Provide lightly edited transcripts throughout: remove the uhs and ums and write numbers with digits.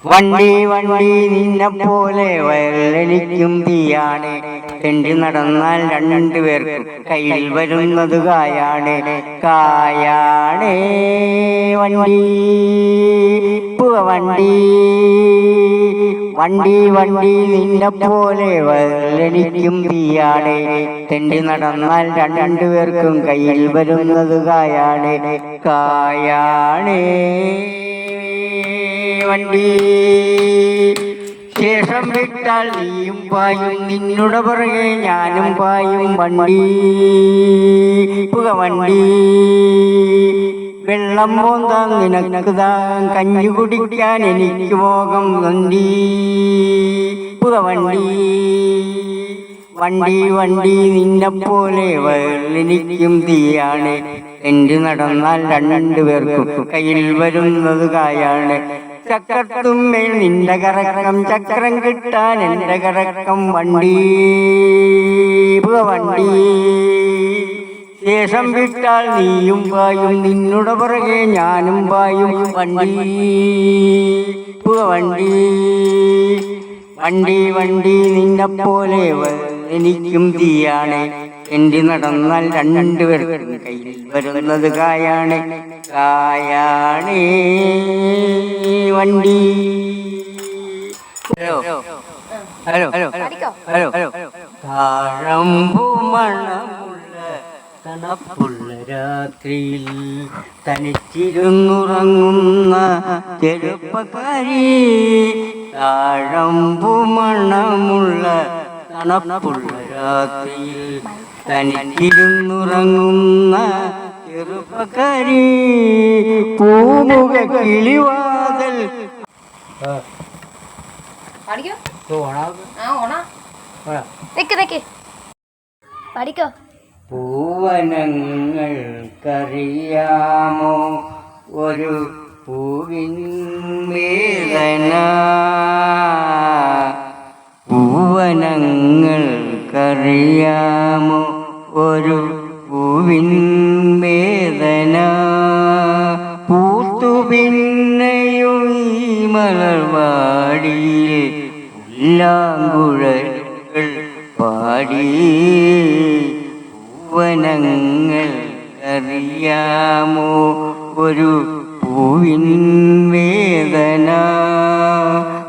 വണ്ടി വണ്ടി നിന്നെ പോലെ വയലെനിക്കും തീയാണ്. തെണ്ടി നടന്നാൽ രണ്ടുപേർക്കും കയ്യിൽ വരുന്നത് കായാണ്. കായാണ് വണ്ടി വണ്ടി വണ്ടി വണ്ടി നിന്നെ പോലെ വയലെനിക്കും തീയാണ്. തെണ്ടി നടന്നാൽ രണ്ടുപേർക്കും കയ്യിൽ വരുന്നത് കായാണ്. കായാണ് വണ്ടി. ശേഷം വിട്ടാൽ നീയും പായും, നിന്നുടെ പുറകെ ഞാനും പായും. വണ്ടി വണ്ടി വെള്ളം പോന്താൻ നിനക്ക് താൻ, കഞ്ഞി കുടിക്കാൻ എനിക്ക് മോഹം. വണ്ടി വണ്ടി വണ്ടി വണ്ടി നിന്നെ പോലെ വയലെനിക്കും തീയാണ്. തെണ്ടി നടന്നാൽ രണ്ടുപേർക്കും കയ്യിൽ വരുന്നത് കായാണ്. ചക്രത്തുമ്മേൽ നിന്റെ കറക്കം, ചക്രം കിട്ടാൻ എന്റെ കറക്കം. വണ്ടി വണ്ടി ശേഷം വിട്ടാൽ നീയും പായും, നിന്നുടെ പുറകെ ഞാനും പായും. വണ്ടി വണ്ടി വണ്ടി വണ്ടി നിന്നെ പോലെ എനിക്കും തീയാണ്. തെണ്ടി നടന്നാൽ രണ്ടുപേർക്കും കയ്യിൽ വരുന്നത് കായാണ്. കായാണ് വണ്ടി. Hello hello hello hello hello താഴമ്പു മണമുള്ള തണുപ്പുള്ള രാത്രിയിൽ തനിച്ചിരുന്നുറങ്ങുന്ന ചെറുപ്പക്കാരി. താഴമ്പു മണമുള്ള തണുപ്പുള്ള രാത്രിയിൽ തനിച്ചിരുന്നുറങ്ങുന്ന ചെറുപ്പക്കാരി. പൂമുഖ കിളിവാതൽ പൂവനങ്ങൾക്കറിയാമോ ഒരു പൂവിൻ വേദന. പൂവനങ്ങൾക്കറിയാമോ ഒരു പൂവിൻ വേദന. പൂത്തു പിന്നെയും ഈ മലർവാടിയിൽ പുല്ലാങ്കുഴലുകൾ പാടി. പൂവനങ്ങൾക്കറിയാമോ ഒരു പൂവിൻ വേദന.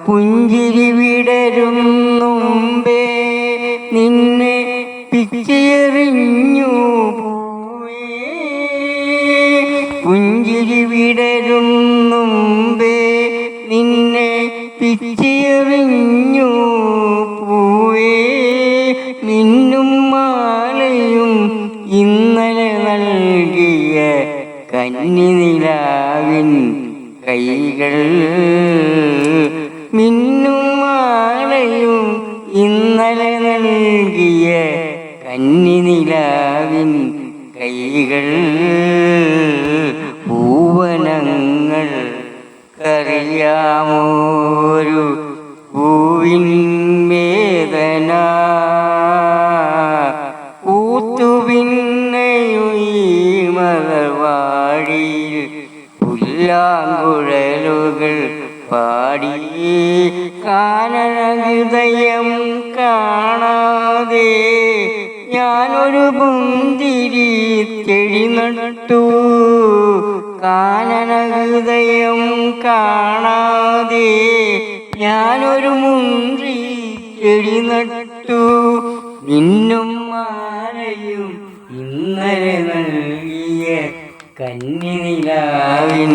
പുഞ്ചിരി വിടരും മുമ്പേ നിന്നെ പിച്ചെറിഞ്ഞു പൂവേ. പുഞ്ചിരി വിടരും മുമ്പേ നിന്നെ പിച്ചെറിഞ്ഞു പൂവേ. മിന്നും മാലയും ഇന്നലെ നൽകിയ കന്നിനിലാവിൻ കൈകൾ. മിന്നും മാലയും ഇന്നലെ നൽകിയ കന്നിനിലാവിൻ കൈകൾ. പൂവനങ്ങൾക്കറിയാമോ ഒരു പൂവിൻ വേദന. പൂത്തു പിന്നെയും ഈ മലർവാടിയിൽ പുല്ലാങ്കുഴലുകൾ പാടി. കാനനഹൃദയം കാണാതെ ഞാനൊരു മുന്തിരി ചെടി നട്ടു. കാനനഹൃദയം കാണാതെ ഞാനൊരു മുന്തിരി ചെടി നട്ടു. മിന്നും മാലയും ഇന്നലെ നൽകിയ കന്നിനിലാവിൻ